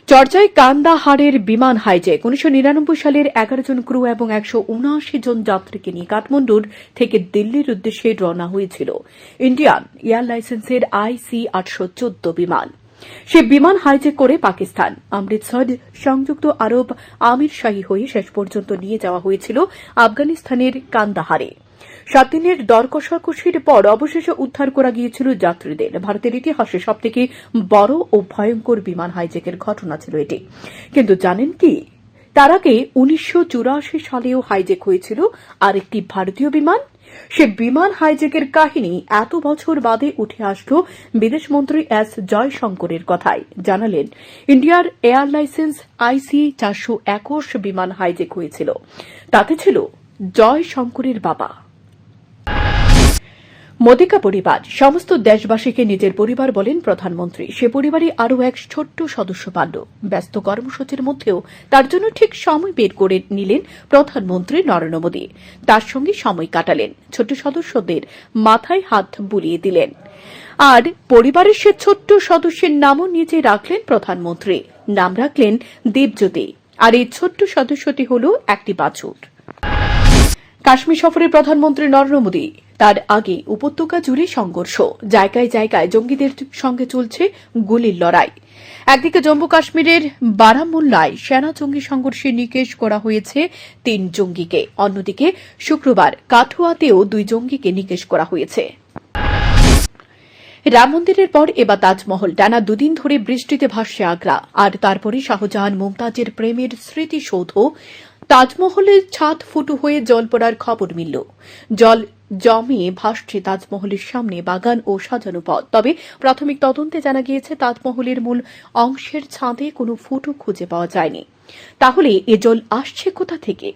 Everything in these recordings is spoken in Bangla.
চর্চায় কান্দাহারের বিমান হাইজ্যাক 1999 সালের 11 জন ক্রু এবং 179 জন যাত্রীকে নিয়ে কাঠমান্ডুর থেকে দিল্লির উদ্দেশ্যে রওনা হয়েছিল ইন্ডিয়ান এয়ার লাইসেন্সের IC-814 বিমান। সে বিমান হাইজ্যাক করে পাকিস্তান অমৃতসর সংযুক্ত আরব আমিরশাহী হয়ে শেষ পর্যন্ত নিয়ে যাওয়া হয়েছিল আফগানিস্তানের কান্দাহারে। 7 দিনের দর কষাকষির পর অবশেষে উদ্ধার করা গিয়েছিল যাত্রীদের। ভারতের ইতিহাসে সবথেকে বড় ও ভয়ঙ্কর বিমান হাইজ্যাকের ঘটনা ছিল এটি। কিন্তু জানেন কি, তার আগে 1984 সালেও হাইজ্যাক হয়েছিল আরেকটি ভারতীয় বিমান। সে বিমান হাইজ্যাকের কাহিনী এত বছর বাদে উঠে আসল বিদেশমন্ত্রী এস জয়শঙ্করের কথায়। জানালেন, ইন্ডিয়ার এয়ার লাইসেন্স IC-421 বিমান হাইজ্যাক হয়েছিল। তাতে ছিল জয়শঙ্করের বাবা। মোদিকা পরিবার সমস্ত দেশবাসীকে নিজের পরিবার বলেন প্রধানমন্ত্রী। সে পরিবারে আরও এক ছোট্ট সদস্য পাল্য। ব্যস্ত কর্মসূচির মধ্যেও তার জন্য ঠিক সময় বের করে নিলেন প্রধানমন্ত্রী নরেন্দ্র মোদী। তার সঙ্গে সময় কাটালেন, ছোট্ট সদস্যদের মাথায় হাত বুলিয়ে দিলেন। আর পরিবারের সে ছোট্ট সদস্যের নামও নিজে রাখলেন প্রধানমন্ত্রী। নাম রাখলেন দেবজ্যোতি। আর এই ছোট্ট সদস্যটি হল একটি বাছুর। কাশ্মীর সফরে প্রধানমন্ত্রী নরেন্দ্র মোদী। তার আগে উপত্যকা জুড়ে সংঘর্ষ, জায়গায় জায়গায় জঙ্গিদের সঙ্গে চলছে গুলির লড়াই। একদিকে জম্মু কাশ্মীরের বারামুল্লায় সেনা জঙ্গি সংঘর্ষে নিকেশ করা হয়েছে 3 জঙ্গিকে। অন্যদিকে শুক্রবার কাঠুয়াতেও 2 জঙ্গিকে নিকেশ করা হয়েছে। রাম মন্দিরের পর এবার তাজমহল। টানা 2 দিন ধরে বৃষ্টিতে ভাসছে আগ্রা। আর তারপরে শাহজাহান মুমতাজের প্রেমের স্মৃতিসৌধ তাজমহলের ছাদ ফুটো হয়ে জল পড়ার খবর মিলল। জল জমে ভাসছে তাজমহলের সামনে বাগান ও সাজানো পথ। তবে প্রাথমিক তদন্তে জানা গিয়েছে তাজমহলের মূল অংশের ছাদে কোনো ফুটো খুঁজে পাওয়া যায়নি। তাহলে এ জল আসছে কোথা থেকে?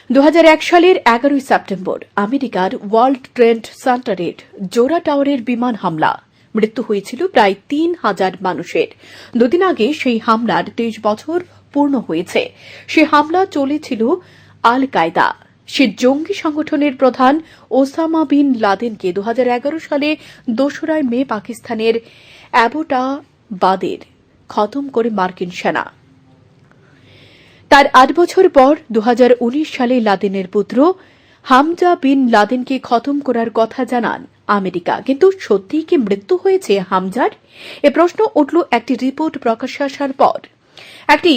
2001 সালের 11 সেপ্টেম্বর আমেরিকার ওয়ার্ল্ড ট্রেড সেন্টারের জোড়া টাওয়ারের বিমান হামলা। মৃত্যু হয়েছিল প্রায় 3000 মানুষের। 2 দিন আগে সেই হামলার 23 বছর পূর্ণ হয়েছে। সে হামলা চলেছিল আল কায়দা। সে জঙ্গি সংগঠনের প্রধান ওসামা বিন লাদেনকে 2011 সালে 2রা মে পাকিস্তানের অ্যাবোটাবাদের খতম করে মার্কিন সেনা। তার 8 বছর পর 2019 সালে লাদেনের পুত্র হামজা বিন লাদেনকে খতম করার কথা জানান আমেরিকা। কিন্তু সত্যিই কি মৃত্যু হয়েছে হামজার? এ প্রশ্ন উঠল একটি রিপোর্ট প্রকাশ্যে আসার পর। একটি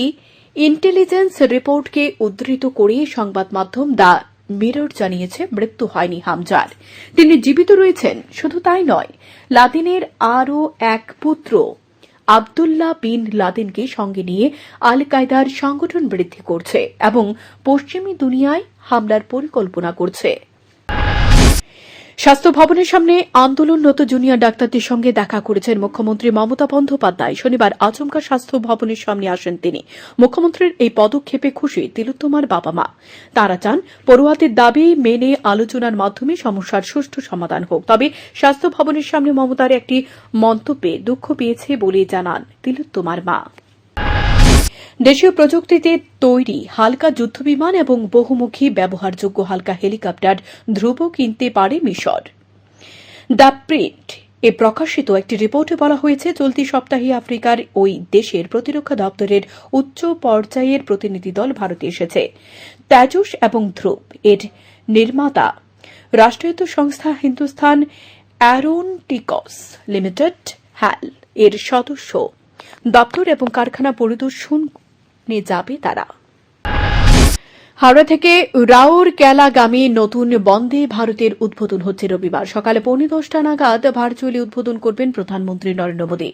ইন্টেলিজেন্স রিপোর্টকে উদ্ধৃত করে সংবাদ মাধ্যম দ্য মিরর জানিয়েছে, মৃত্যু হয়নি হামজার। তিনি জীবিত রয়েছেন। শুধু তাই নয়, লাদেনের আরও এক পুত্র আবদুল্লাহ বিন লাদেনকে সঙ্গে নিয়ে আল কায়দার সংগঠন বৃদ্ধি করছে এবং পশ্চিমী দুনিয়ায় হামলার পরিকল্পনা করছে। স্বাস্থ্য ভবনের সামনে আন্দোলনরত জুনিয়র ডাক্তারদের সঙ্গে দেখা করেছেন মুখ্যমন্ত্রী মমতা বন্দ্যোপাধ্যায়। শনিবার আচমকা স্বাস্থ্য ভবনের সামনে আসেন তিনি। মুখ্যমন্ত্রীর এই পদক্ষেপে খুশি তিলোত্তমার বাবা মা। তারা চান পড়ুয়াদের দাবি মেনে আলোচনার মাধ্যমে সমস্যার সুষ্ঠু সমাধান হোক। তবে স্বাস্থ্য ভবনের সামনে মমতার একটি মন্তব্যে দুঃখ পেয়েছে বলে জানান তিলোত্তমার মা। দেশীয় প্রযুক্তিতে তৈরি হালকা যুদ্ধবিমান এবং বহুমুখী ব্যবহারযোগ্য হালকা হেলিকপ্টার ধ্রুব কিনতে পারে মিশর। দ্য প্রিন্ট এ প্রকাশিত একটি রিপোর্টে বলা হয়েছে, চলতি সপ্তাহে আফ্রিকার ওই দেশের প্রতিরক্ষা দপ্তরের উচ্চ পর্যায়ের প্রতিনিধি দল ভারতে এসেছে। তেজস এবং ধ্রুব এর নির্মাতা রাষ্ট্রায়ত্ত সংস্থা হিন্দুস্তান অ্যারোনটিকস লিমিটেড হ্যাল এর সদস্য দপ্তর এবং কারখানা পরিদর্শনে যাবে তারা। হাওড়া থেকে রাউরকেলাগামী নতুন বন্দে ভারতের উদ্বোধন হচ্ছে রবিবার সকালে 9:45 নাগাদ ভার্চুয়ালি উদ্বোধন করবেন প্রধানমন্ত্রী নরেন্দ্র মোদী।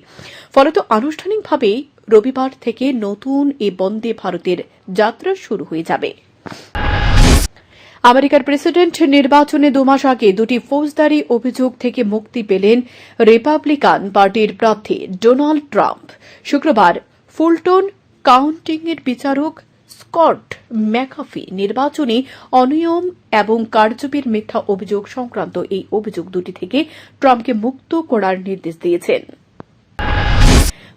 ফলত আনুষ্ঠানিকভাবে রবিবার থেকে নতুন এই বন্দে ভারতের যাত্রা শুরু হয়ে যাবে। আমেরিকার প্রেসিডেন্ট নির্বাচনে 2 মাস আগে 2টি ফৌজদারি অভিযোগ থেকে মুক্তি পেলেন রিপাবলিকান পার্টির প্রার্থী ডোনাল্ড ট্রাম্প। শুক্রবার ফুলটন কাউন্টিংয়ের বিচারক স্কট ম্যাকাফি নির্বাচনী অনিয়ম এবং কারচুপির মিথ্যা অভিযোগ সংক্রান্ত এই অভিযোগ 2টি থেকে ট্রাম্পকে মুক্ত করার নির্দেশ দিয়েছেন।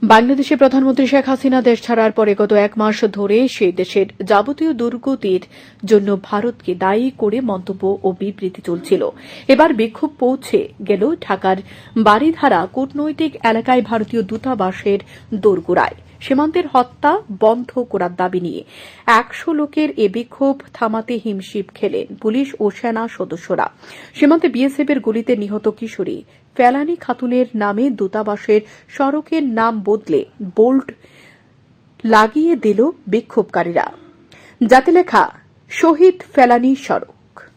বাংলাদেশে প্রধানমন্ত্রী শেখ হাসিনা দেশ ছাড়ার পরে গত এক মাস ধরে সেই দেশের যাবতীয় দুর্গতির জন্য ভারতকে দায়ী করে মন্তব্য ও বিবৃতি চলছিল। এবার বিক্ষোভ পৌঁছে গেল ঢাকার বারিধারা কূটনৈতিক এলাকায় ভারতীয় দূতাবাসের দোরগোড়ায়। সীমান্তের হত্যা বন্ধ করার দাবি নিয়ে ১০০ লোকের এ বিক্ষোভ থামাতে হিমশিম খেলেন পুলিশ ও সেনা সদস্যরা। সীমান্তে বিএসএফের গুলিতে নিহত কিশোরী ফেলানী খাতুনের নামে দূতাবাসের সড়কের নাম বদলে বোল্ড লাগিয়ে দিল বিক্ষোভকারীরা, যাতে লেখা শহীদ ফেলানী সড়ক।